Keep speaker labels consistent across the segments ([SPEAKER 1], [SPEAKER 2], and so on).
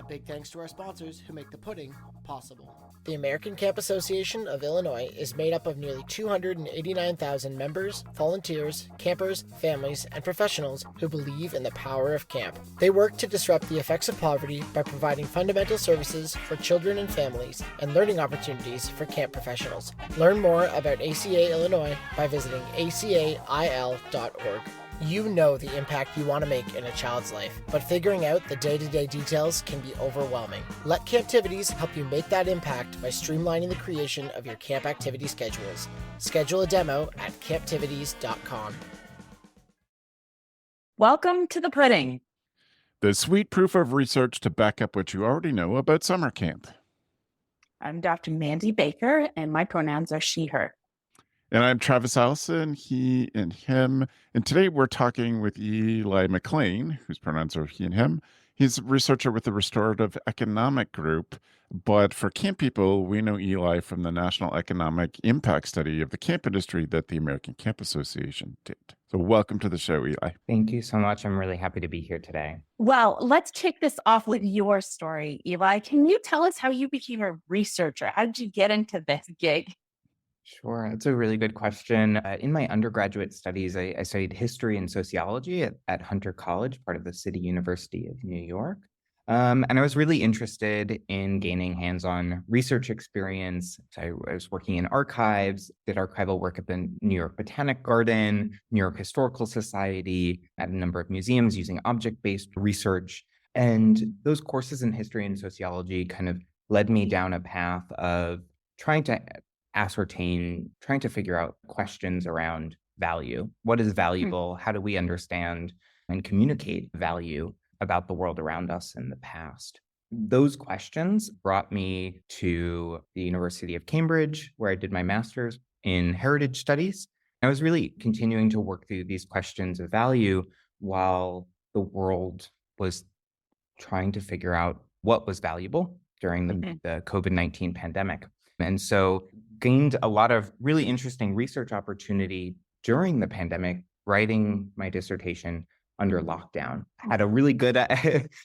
[SPEAKER 1] big thanks to our sponsors who make the pudding possible. The American Camp Association of Illinois is made up of nearly 289,000 members, volunteers, campers, families, and professionals who believe in the power of camp. They work to disrupt the effects of poverty by providing fundamental services for children and families and learning opportunities for camp professionals. Learn more about ACA Illinois by visiting acail.org. You know the impact you want to make in a child's life, but figuring out the day-to-day details can be overwhelming. Let Camptivities help you make that impact by streamlining the creation of your camp activity schedules. Schedule a demo at camptivities.com.
[SPEAKER 2] Welcome to the pudding.
[SPEAKER 3] The sweet proof of research to back up what you already know about summer camp.
[SPEAKER 2] I'm Dr. Mandi Baker, and my pronouns are she, her.
[SPEAKER 3] And I'm Travis Allison, he and him. And today we're talking with Eli McClain, whose pronouns are he and him. He's a researcher with the Restorative Economic Group. But for camp people, we know Eli from the National Economic Impact Study of the camp industry that the American Camp Association did. So welcome to the show, Eli.
[SPEAKER 4] Thank you so much. I'm really happy to be here today.
[SPEAKER 2] Well, let's kick this off with your story, Eli. Can you tell us how you became a researcher? How did you get into this gig?
[SPEAKER 4] Sure. That's a really good question. In my undergraduate studies, I studied history and sociology at Hunter College, part of the City University of New York. And I was really interested in gaining hands-on research experience. So I was working in archives, did archival work at the New York Botanic Garden, New York Historical Society, at a number of museums using object-based research. And those courses in history and sociology kind of led me down a path of trying to figure out questions around value. What is valuable? How do we understand and communicate value about the world around us in the past? Those questions brought me to the University of Cambridge, where I did my master's in heritage studies. I was really continuing to work through these questions of value while the world was trying to figure out what was valuable during the COVID-19 pandemic. And so gained a lot of really interesting research opportunity during the pandemic, writing my dissertation under lockdown. I had a really good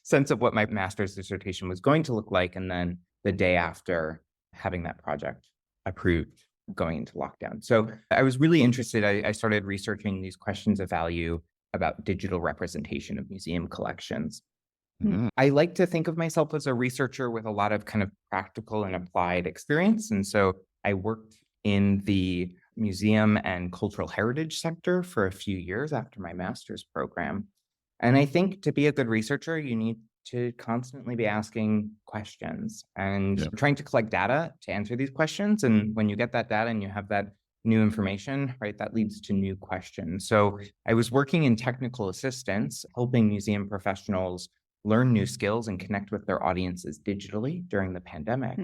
[SPEAKER 4] sense of what my master's dissertation was going to look like. And then the day after having that project approved, going into lockdown. So I was really interested. I started researching these questions of value about digital representation of museum collections. I like to think of myself as a researcher with a lot of kind of practical and applied experience. And so I worked in the museum and cultural heritage sector for a few years after my master's program. And I think to be a good researcher, you need to constantly be asking questions and trying to collect data to answer these questions. And when you get that data and you have that new information, right, that leads to new questions. So I was working in technical assistance, helping museum professionals learn new skills and connect with their audiences digitally during the pandemic.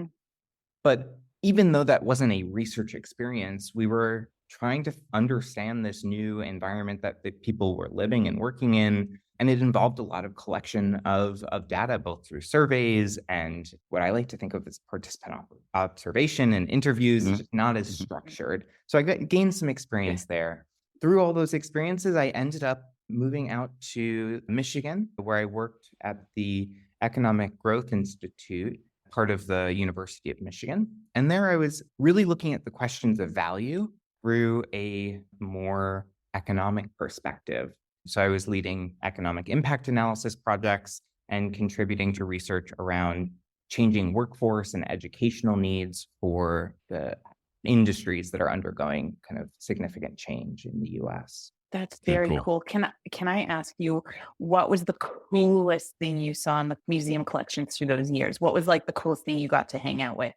[SPEAKER 4] But even though that wasn't a research experience, we were trying to understand this new environment that the people were living and working in. And it involved a lot of collection of data, both through surveys and what I like to think of as participant observation and interviews, just not as structured. So I gained some experience there. Through all those experiences, I ended up moving out to Michigan, where I worked at the Economic Growth Institute, part of the University of Michigan. And there I was really looking at the questions of value through a more economic perspective. So I was leading economic impact analysis projects and contributing to research around changing workforce and educational needs for the industries that are undergoing kind of significant change in the US.
[SPEAKER 2] That's very cool. Can I ask you, what was the coolest thing you saw in the museum collections through those years? What was like the coolest thing you got to hang out with?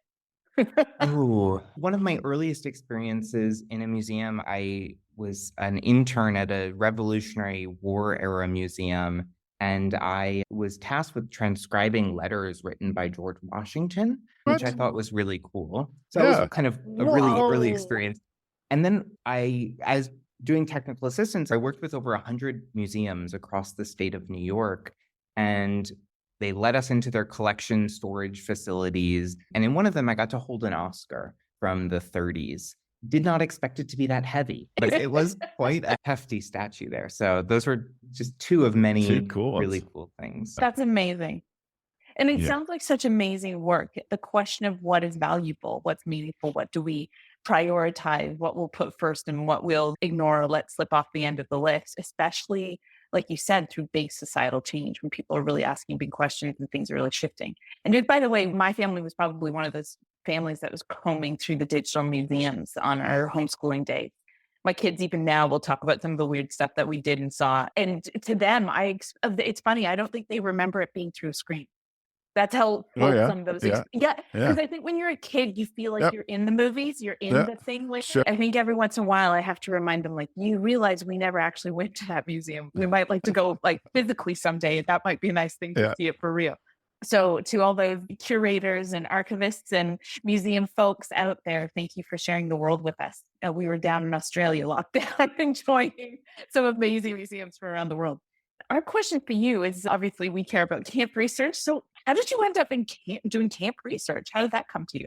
[SPEAKER 4] One of my earliest experiences in a museum, I was an intern at a Revolutionary War era museum, and I was tasked with transcribing letters written by George Washington, which I thought was really cool. So that was kind of a really early experience. And then as doing technical assistance, I worked with over 100 museums across the state of New York, and they let us into their collection storage facilities. And in one of them, I got to hold an Oscar from the 30s. Did not expect it to be that heavy, but it was quite a hefty statue there. So those were just two of many really cool things.
[SPEAKER 2] That's amazing. And it
[SPEAKER 3] Yeah.
[SPEAKER 2] sounds like such amazing work. The question of what is valuable, what's meaningful, what do we prioritize, what we'll put first and what we'll ignore or let slip off the end of the list, especially like you said, through big societal change when people are really asking big questions and things are really shifting. And just by the way, my family was probably one of those families that was combing through the digital museums on our homeschooling days. My kids even now will talk about some of the weird stuff that we did and saw. And to them, it's funny. I don't think they remember it being through a screen. That's how
[SPEAKER 3] Oh yeah.
[SPEAKER 2] fulsome those
[SPEAKER 3] Yeah.
[SPEAKER 2] yeah,
[SPEAKER 3] Yeah.
[SPEAKER 2] because I think when you're a kid, you feel like
[SPEAKER 3] Yep.
[SPEAKER 2] you're in the movies, you're in
[SPEAKER 3] Yep.
[SPEAKER 2] the thing with
[SPEAKER 3] Sure.
[SPEAKER 2] it. I think every once in a while I have to remind them, like, you realize we never actually went to that museum. We might like to go like physically someday. That might be a nice thing to
[SPEAKER 3] Yeah.
[SPEAKER 2] see it for real. So to all those curators and archivists and museum folks out there, thank you for sharing the world with us. We were down in Australia locked down enjoying some amazing museums from around the world. Our question for you is obviously we care about camp research. So how did you end up in doing camp research? How did that come to you?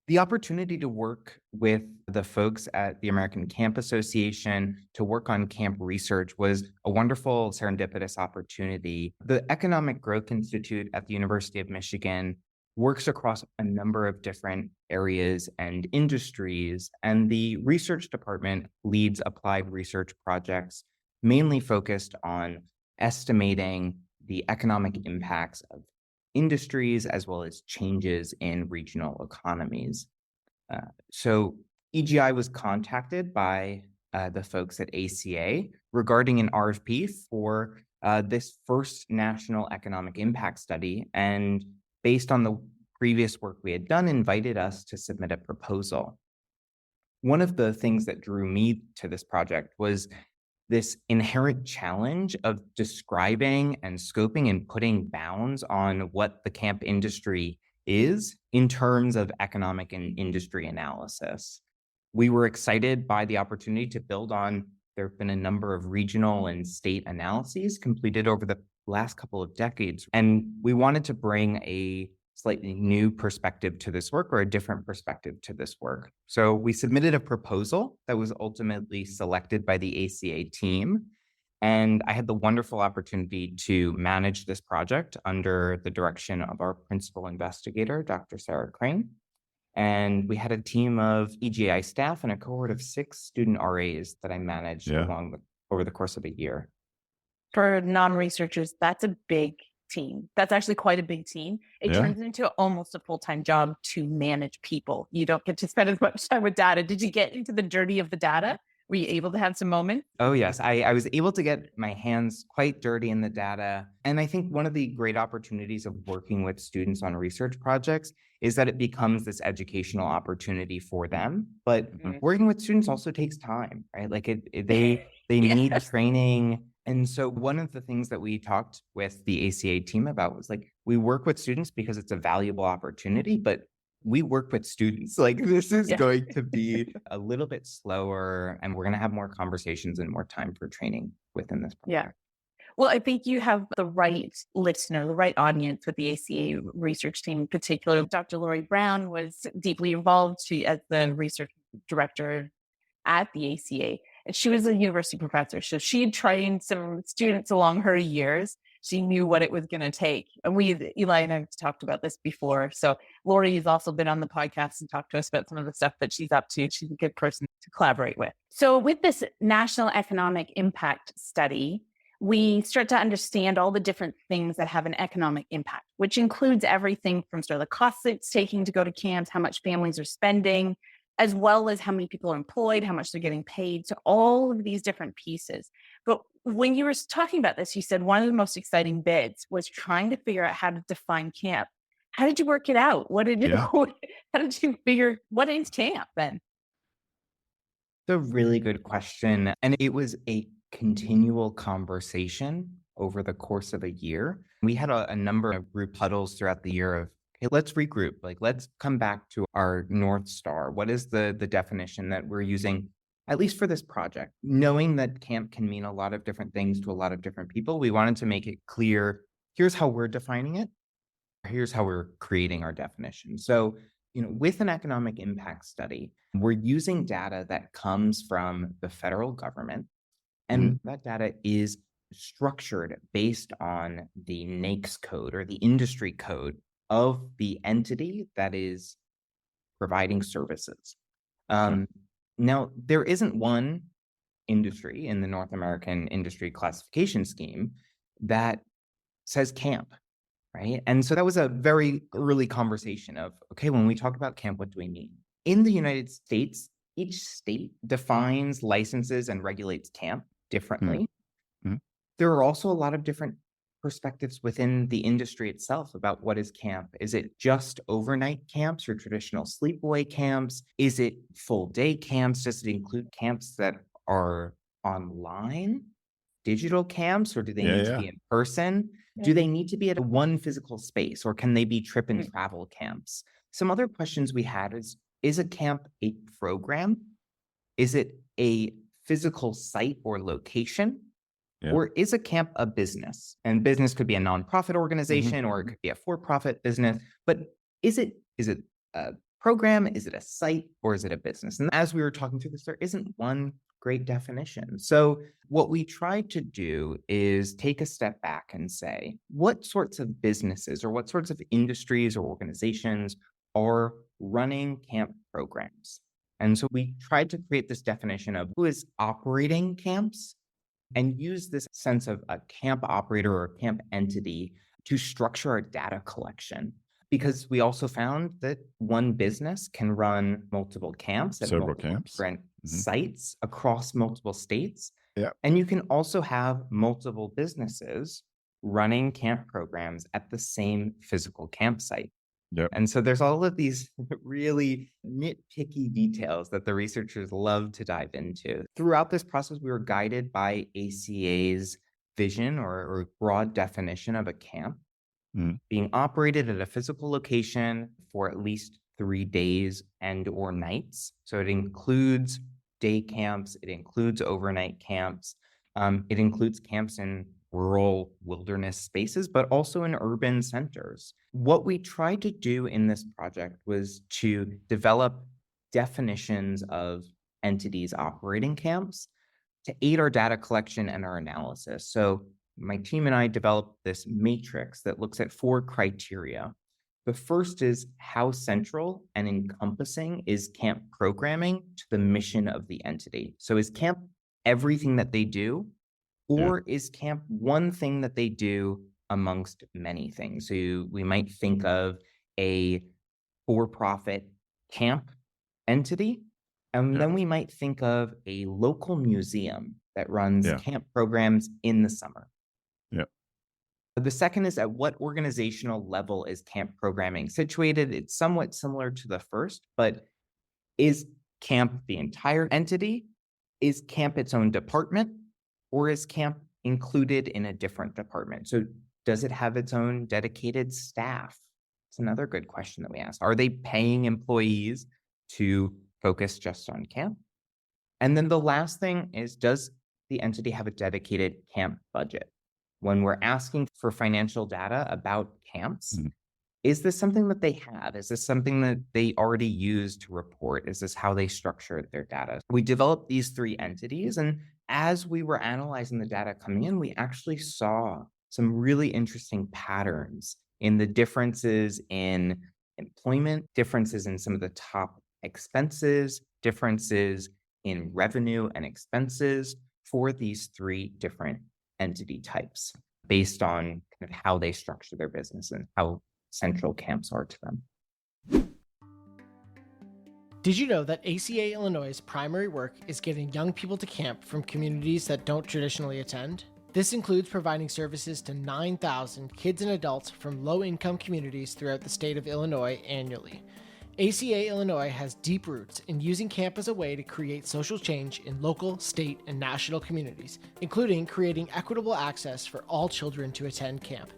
[SPEAKER 4] The opportunity to work with the folks at the American Camp Association to work on camp research was a wonderful serendipitous opportunity. The Economic Growth Institute at the University of Michigan works across a number of different areas and industries, and the research department leads applied research projects mainly focused on estimating the economic impacts of industries as well as changes in regional economies. So EGI was contacted by the folks at ACA regarding an RFP for this first national economic impact study, and based on the previous work we had done, invited us to submit a proposal. One of the things that drew me to this project was this inherent challenge of describing and scoping and putting bounds on what the camp industry is in terms of economic and industry analysis. We were excited by the opportunity to build on. There have been a number of regional and state analyses completed over the last couple of decades, and we wanted to bring a slightly new perspective to this work, or a different perspective to this work. So we submitted a proposal that was ultimately selected by the ACA team. And I had the wonderful opportunity to manage this project under the direction of our principal investigator, Dr. Sarah Crane. And we had a team of EGI staff and a cohort of 6 student RAs that I managed over the course of a year.
[SPEAKER 2] For non-researchers, that's a big team. That's actually quite a big team. It turns into almost a full-time job to manage people. You don't get to spend as much time with data. Did you get into the dirty of the data? Were you able to have some moments?
[SPEAKER 4] Oh, yes. I was able to get my hands quite dirty in the data. And I think one of the great opportunities of working with students on research projects is that it becomes this educational opportunity for them. But working with students also takes time, right? Like they need training. And so one of the things that we talked with the ACA team about was like, we work with students because it's a valuable opportunity, but we work with students. Like, this is going to be a little bit slower, and we're going to have more conversations and more time for training within this project.
[SPEAKER 2] Yeah. Well, I think you have the right listener, the right audience with the ACA research team in particular. Dr. Lori Brown was deeply involved as the research director at the ACA. And she was a university professor. So she had trained some students along her years. She knew what it was going to take. And Eli and I have talked about this before. So Lori has also been on the podcast and talked to us about some of the stuff that she's up to. She's a good person to collaborate with. So with this National Economic Impact Study, we start to understand all the different things that have an economic impact, which includes everything from sort of the costs it's taking to go to camps, how much families are spending, as well as how many people are employed, how much they're getting paid. So all of these different pieces. But when you were talking about this, you said one of the most exciting bits was trying to figure out how to define camp. How did you work it out? How did you figure, what is camp then?
[SPEAKER 4] It's a really good question. And it was a continual conversation over the course of a year. We had a number of group huddles throughout the year of, hey, let's regroup. Like, let's come back to our North Star. What is the definition that we're using, at least for this project? Knowing that camp can mean a lot of different things to a lot of different people, we wanted to make it clear, here's how we're defining it. Here's how we're creating our definition. So, with an economic impact study, we're using data that comes from the federal government. And that data is structured based on the NAICS code or the industry code of the entity that is providing services. Now, there isn't one industry in the North American industry classification scheme that says camp, right? And so that was a very early conversation of, okay, when we talk about camp, what do we mean? In the United States, each state defines licenses and regulates camp differently.
[SPEAKER 3] Mm-hmm.
[SPEAKER 4] There are also a lot of different perspectives within the industry itself about what is camp. Is it just overnight camps or traditional sleepaway camps? Is it full day camps? Does it include camps that are online, digital camps, or do they need to be in person? Do they need to be at one physical space, or can they be trip and travel camps? Some other questions we had is a camp a program? Is it a physical site or location? Or is a camp a business? And business could be a nonprofit organization, or it could be a for-profit business. But is it a program? Is it a site? Or is it a business? And as we were talking through this, there isn't one great definition. So what we tried to do is take a step back and say, what sorts of businesses or what sorts of industries or organizations are running camp programs? And so we tried to create this definition of who is operating camps and use this sense of a camp operator or camp entity to structure our data collection. Because we also found that one business can run multiple camps at different sites across multiple states. And you can also have multiple businesses running camp programs at the same physical campsite. And so there's all of these really nitpicky details that the researchers love to dive into. Throughout this process, we were guided by ACA's vision or broad definition of a camp being operated at a physical location for at least 3 days and or nights. So it includes day camps, it includes overnight camps, it includes camps in rural wilderness spaces, but also in urban centers. What we tried to do in this project was to develop definitions of entities operating camps to aid our data collection and our analysis. So my team and I developed this matrix that looks at 4 criteria. The first is how central and encompassing is camp programming to the mission of the entity. So is camp everything that they do? Or is camp one thing that they do amongst many things? So we might think of a for-profit camp entity, and then we might think of a local museum that runs camp programs in the summer. The second is at what organizational level is camp programming situated? It's somewhat similar to the first, but is camp the entire entity? Is camp its own department? Or is camp included in a different department? So does it have its own dedicated staff? It's another good question that we asked. Are they paying employees to focus just on camp? And then the last thing is, does the entity have a dedicated camp budget? When we're asking for financial data about camps, is this something that they have? Is this something that they already use to report? Is this how they structure their data? We developed these 3 entities, and as we were analyzing the data coming in, we actually saw some really interesting patterns in the differences in employment, differences in some of the top expenses, differences in revenue and expenses for these 3 different entity types based on kind of how they structure their business and how central camps are to them.
[SPEAKER 1] Did you know that ACA Illinois' primary work is getting young people to camp from communities that don't traditionally attend? This includes providing services to 9,000 kids and adults from low-income communities throughout the state of Illinois annually. ACA Illinois has deep roots in using camp as a way to create social change in local, state, and national communities, including creating equitable access for all children to attend camp.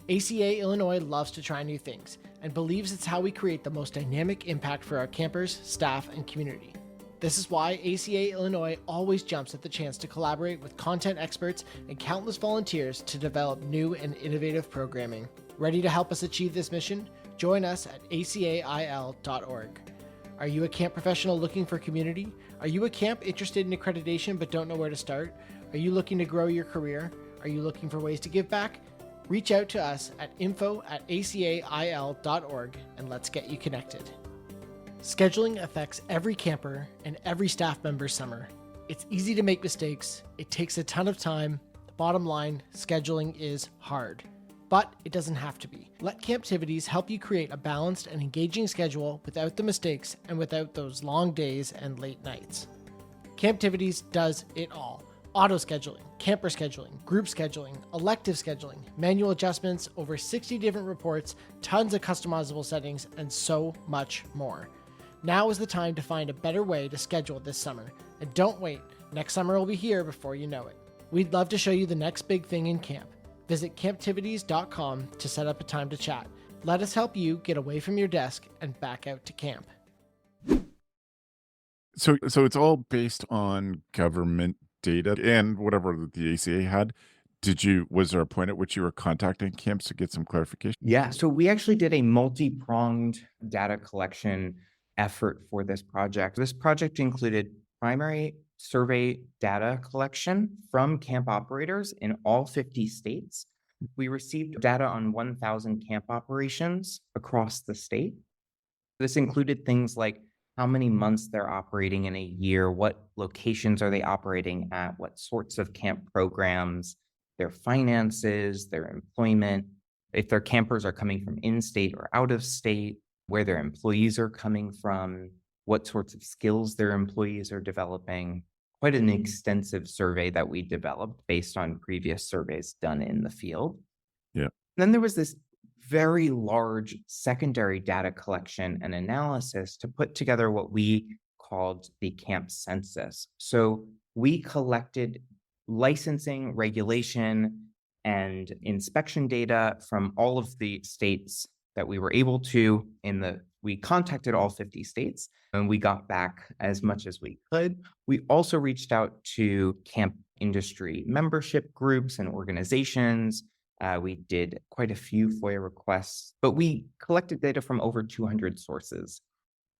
[SPEAKER 1] ACA Illinois loves to try new things and believes it's how we create the most dynamic impact for our campers, staff, and community. This is why ACA Illinois always jumps at the chance to collaborate with content experts and countless volunteers to develop new and innovative programming. Ready to help us achieve this mission? Join us at acail.org. Are you a camp professional looking for community? Are you a camp interested in accreditation but don't know where to start? Are you looking to grow your career? Are Are you looking for ways to give back? Reach out to us at info@acail.org and let's get you connected. Scheduling affects every camper and every staff member's summer. It's easy to make mistakes. It takes a ton of time. The bottom line, scheduling is hard. But it doesn't have to be. Let Camptivities help you create a balanced and engaging schedule without the mistakes and without those long days and late nights. Camptivities does it all. Auto scheduling, camper scheduling, group scheduling, elective scheduling, manual adjustments, over 60 different reports, tons of customizable settings, and so much more. Now is the time to find a better way to schedule this summer. And don't wait, next summer will be here before you know it. We'd love to show you the next big thing in camp. Visit camptivities.com to set up a time to chat. Let us help you get away from your desk and back out to camp.
[SPEAKER 3] So it's all based on government data and whatever the ACA had. Was there a point at which you were contacting camps to get some clarification?
[SPEAKER 4] Yeah, so we actually did a multi-pronged data collection effort for this project. This project included primary survey data collection from camp operators in all 50 states. We received data on 1,000 camp operations across the state. This included things like how many months they're operating in a year, what locations are they operating at, what sorts of camp programs, their finances, their employment, if their campers are coming from in-state or out of state, where their employees are coming from, what sorts of skills their employees are developing. Quite an extensive survey that we developed based on previous surveys done in the field.
[SPEAKER 3] Yeah.
[SPEAKER 4] Then there was this very large secondary data collection and analysis to put together what we called the camp census. So we collected licensing, regulation, and inspection data from all of the states that we were able to. We contacted all 50 states and we got back as much as we could. We also reached out to camp industry membership groups and organizations. We did quite a few FOIA requests, but we collected data from over 200 sources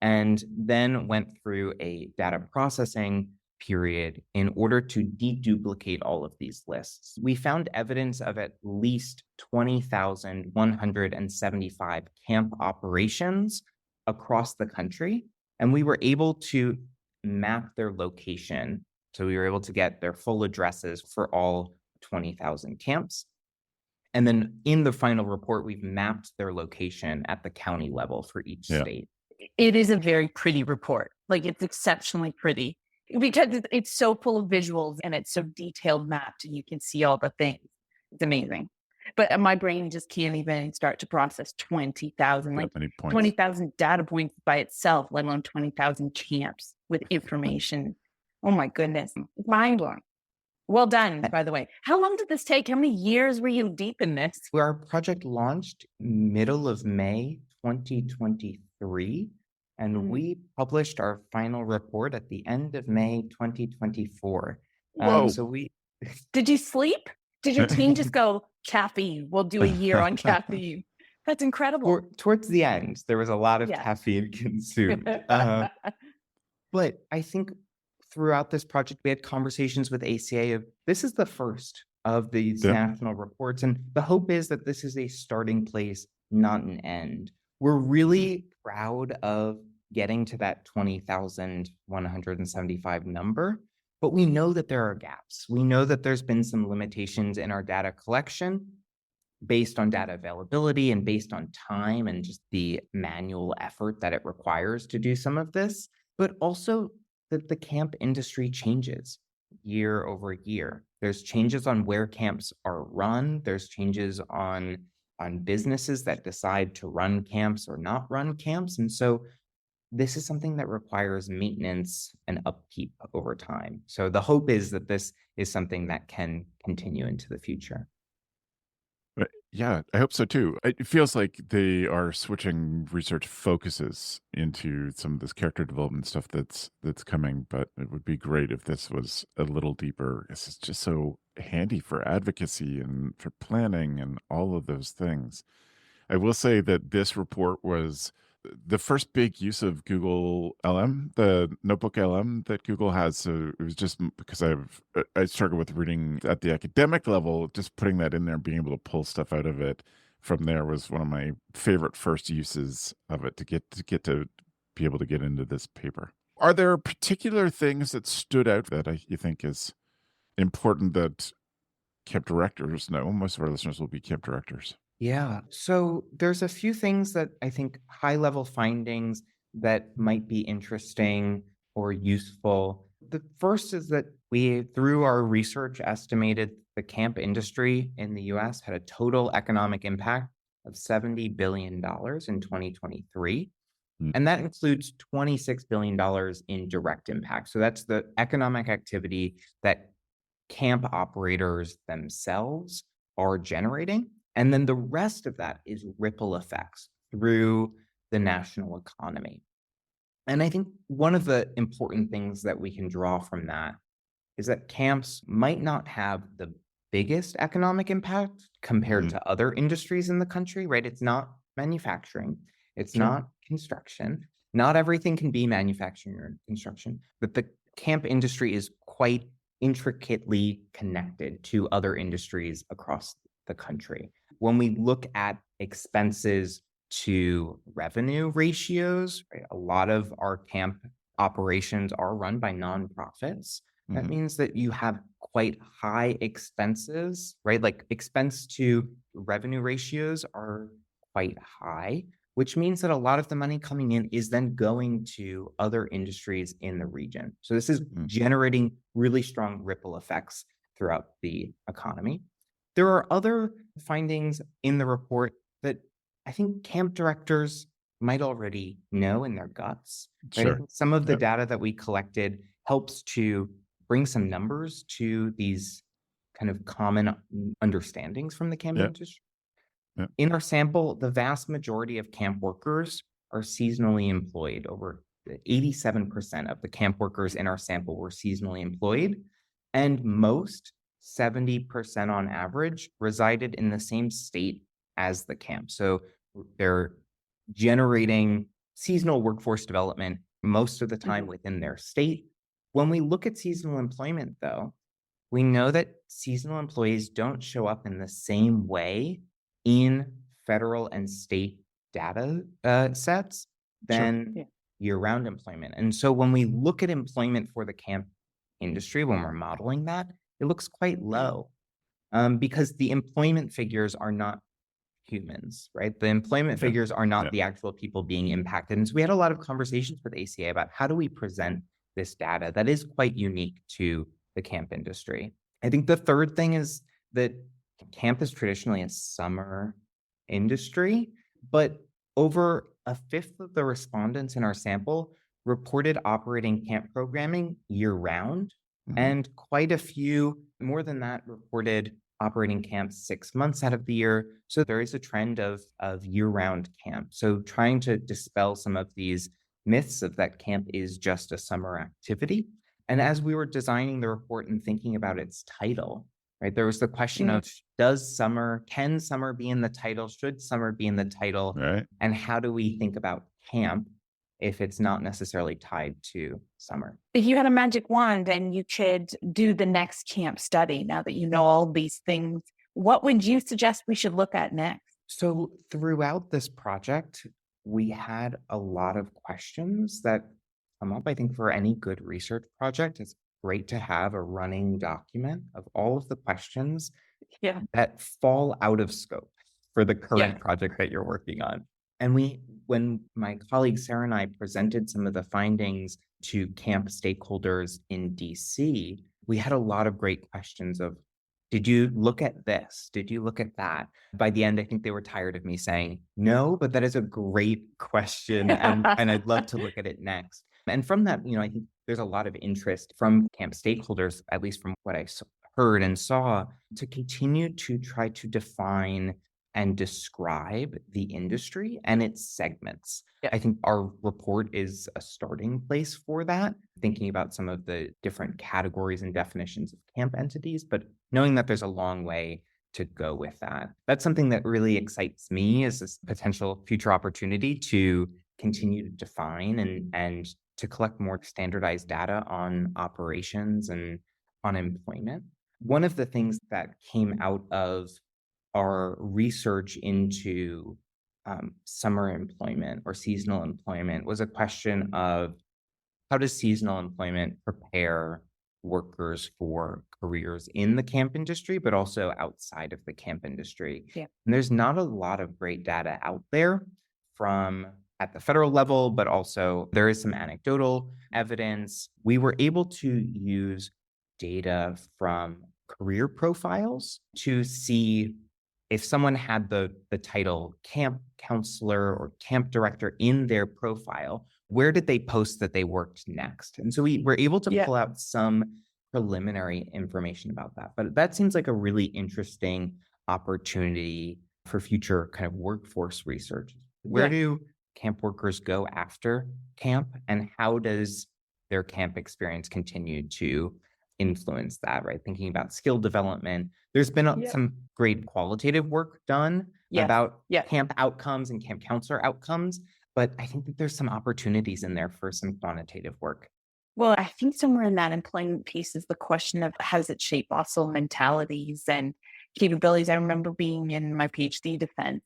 [SPEAKER 4] and then went through a data processing period in order to deduplicate all of these lists. We found evidence of at least 20,175 camp operations across the country, and we were able to map their location. So we were able to get their full addresses for all 20,000 camps. And then in the final report, we've mapped their location at the county level for each state.
[SPEAKER 2] It is a very pretty report. Like, it's exceptionally pretty because it's so full of visuals and it's so detailed mapped and you can see all the things. It's amazing. But my brain just can't even start to process 20,000, like 20,000 data points by itself, let alone 20,000 camps with information. Oh my goodness. Mind blowing. Well done, by the way. How long did this take? How many years were you deep in this?
[SPEAKER 4] Our project launched middle of May 2023, and we published our final report at the end of May 2024.
[SPEAKER 2] Did you sleep? Did your team just go, caffeine? We'll do a year on caffeine. That's incredible.
[SPEAKER 4] Towards the end, there was a lot of caffeine consumed. But I think throughout this project, we had conversations with ACA of this is the first of these national reports. And the hope is that this is a starting place, not an end. We're really proud of getting to that 20,175 number, but we know that there are gaps. We know that there's been some limitations in our data collection based on data availability and based on time and just the manual effort that it requires to do some of this, but also that the camp industry changes year over year. There's changes on where camps are run. There's changes on businesses that decide to run camps or not run camps. And so this is something that requires maintenance and upkeep over time. So the hope is that this is something that can continue into the future.
[SPEAKER 3] Yeah, I hope so too. It feels like they are switching research focuses into some of this character development stuff that's coming, but it would be great if this was a little deeper. This is just so handy for advocacy and for planning and all of those things. I will say that this report was the first big use of Google LM, the notebook LM that Google has. So it was just because I struggle with reading at the academic level, just putting that in there and being able to pull stuff out of it from there was one of my favorite first uses of it to get to be able to get into this paper. Are there particular things that stood out that you think is important that camp directors know? Most of our listeners will be camp directors.
[SPEAKER 4] Yeah. So there's a few things that I think high level findings that might be interesting or useful. The first is that we, through our research, estimated the camp industry in the US had a total economic impact of $70 billion in 2023. And that includes $26 billion in direct impact. So that's the economic activity that camp operators themselves are generating. And then the rest of that is ripple effects through the national economy. And I think one of the important things that we can draw from that is that camps might not have the biggest economic impact compared to other industries in the country, right? It's not manufacturing, it's not construction. Not everything can be manufacturing or construction, but the camp industry is quite intricately connected to other industries across the country. When we look at expenses to revenue ratios, right, a lot of our camp operations are run by nonprofits. That means that you have quite high expenses, right? Like expense to revenue ratios are quite high, which means that a lot of the money coming in is then going to other industries in the region. So this is generating really strong ripple effects throughout the economy. There are other findings in the report that I think camp directors might already know in their guts. Right?
[SPEAKER 3] Sure.
[SPEAKER 4] Some of the data that we collected helps to bring some numbers to these kind of common understandings from the camp industry. In our sample, the vast majority of camp workers are seasonally employed. Over 87% of the camp workers in our sample were seasonally employed, and most, 70% on average, resided in the same state as the camp. So they're generating seasonal workforce development most of the time within their state. When we look at seasonal employment, though, we know that seasonal employees don't show up in the same way in federal and state data sets than year-round employment. And so when we look at employment for the camp industry, when we're modeling that, it looks quite low because the employment figures are not humans, right? The employment figures are not the actual people being impacted. And so we had a lot of conversations with ACA about how do we present this data that is quite unique to the camp industry. I think the third thing is that camp is traditionally a summer industry, but over a fifth of the respondents in our sample reported operating camp programming year-round, and quite a few, more than that, reported operating camps 6 months out of the year. So there is a trend of year-round camp. So trying to dispel some of these myths of that camp is just a summer activity. And as we were designing the report and thinking about its title, right, there was the question of can summer be in the title? Should summer be in the title?
[SPEAKER 3] Right.
[SPEAKER 4] And how do we think about camp if it's not necessarily tied to summer?
[SPEAKER 2] If you had a magic wand and you could do the next camp study, now that you know all these things, what would you suggest we should look at next?
[SPEAKER 4] So throughout this project, we had a lot of questions that come up. I think for any good research project, it's great to have a running document of all of the questions that fall out of scope for the current project that you're working on. And when my colleague Sarah and I presented some of the findings to camp stakeholders in DC, we had a lot of great questions of, did you look at this? Did you look at that? By the end, I think they were tired of me saying, no, but that is a great question. And I'd love to look at it next. And from that, I think there's a lot of interest from camp stakeholders, at least from what I heard and saw, to continue to try to define and describe the industry and its segments. I think our report is a starting place for that, thinking about some of the different categories and definitions of camp entities, but knowing that there's a long way to go with that. That's something that really excites me as this potential future opportunity to continue to define and to collect more standardized data on operations and on employment. One of the things that came out of our research into summer employment or seasonal employment was a question of how does seasonal employment prepare workers for careers in the camp industry, but also outside of the camp industry?
[SPEAKER 2] Yeah.
[SPEAKER 4] And there's not a lot of great data out there from at the federal level, but also there is some anecdotal evidence. We were able to use data from career profiles to see if someone had the title camp counselor or camp director in their profile, where did they post that they worked next? And so we were able to pull out some preliminary information about that. But that seems like a really interesting opportunity for future kind of workforce research. Where do camp workers go after camp, and how does their camp experience continue to influence that, right? Thinking about skill development. There's been some great qualitative work done about camp outcomes and camp counselor outcomes, but I think that there's some opportunities in there for some quantitative work.
[SPEAKER 2] Well, I think somewhere in that employment piece is the question of how does it shape also mentalities and capabilities. I remember being in my PhD defense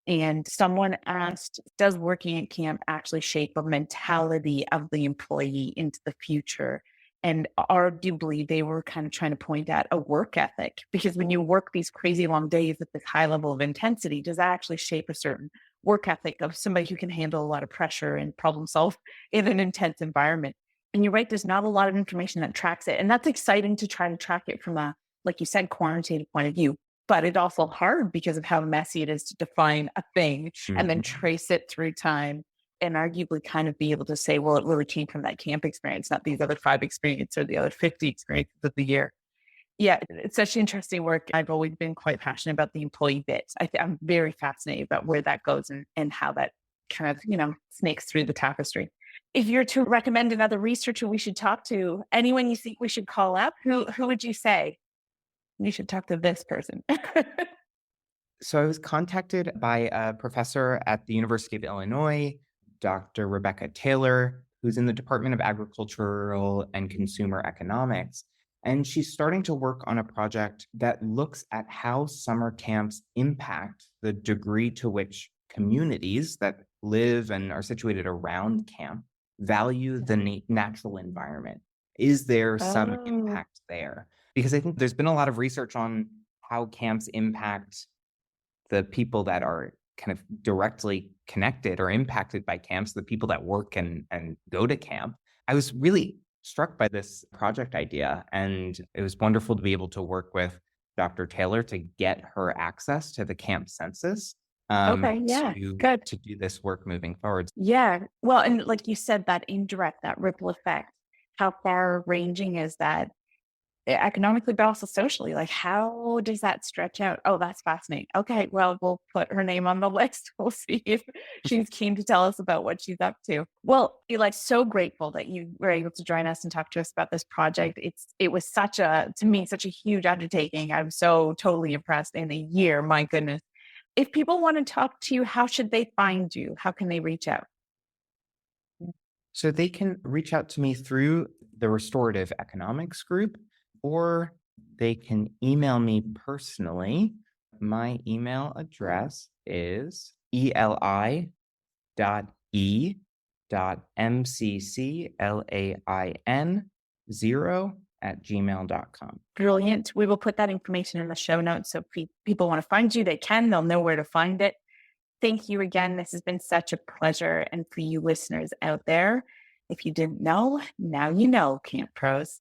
[SPEAKER 2] and someone asked, does working at camp actually shape a mentality of the employee into the future? And arguably, they were kind of trying to point at a work ethic, because when you work these crazy long days at this high level of intensity, does that actually shape a certain work ethic of somebody who can handle a lot of pressure and problem solve in an intense environment? And you're right, there's not a lot of information that tracks it. And that's exciting to try to track it from a, like you said, quantitative point of view. But it's also hard because of how messy it is to define a thing and then trace it through time and arguably kind of be able to say, well, it really came from that camp experience, not these other 5 experiences or the other 50 experiences of the year. Yeah, it's such interesting work. I've always been quite passionate about the employee bit. I'm very fascinated about where that goes and how that kind of, snakes through the tapestry. If you're to recommend another researcher we should talk to, anyone you think we should call up, who would you say? You should talk to this person.
[SPEAKER 4] So I was contacted by a professor at the University of Illinois, Dr. Rebecca Taylor, who's in the Department of Agricultural and Consumer Economics. And she's starting to work on a project that looks at how summer camps impact the degree to which communities that live and are situated around camp value the natural environment. Is there some impact there? Because I think there's been a lot of research on how camps impact the people that are kind of directly connected or impacted by camps, the people that work and go to camp. I was really struck by this project idea, and it was wonderful to be able to work with Dr. Taylor to get her access to the camp census to do this work moving forward.
[SPEAKER 2] Yeah. Well, and like you said, that indirect, that ripple effect, how far ranging is that economically, but also socially? Like, how does that stretch out? Oh, that's fascinating. Okay. Well, we'll put her name on the list. We'll see if she's keen to tell us about what she's up to. Well, Eli, so grateful that you were able to join us and talk to us about this project. It was to me, such a huge undertaking. I'm so totally impressed in a year. My goodness. If people want to talk to you, how should they find you? How can they reach out?
[SPEAKER 4] So they can reach out to me through the Restorative Economics Group, or they can email me personally. My email address is eli.e.mcclain0@gmail.com.
[SPEAKER 2] Brilliant. We will put that information in the show notes. So if people want to find you, they'll know where to find it. Thank you again. This has been such a pleasure. And for you listeners out there, if you didn't know, now you know, Camp Pros.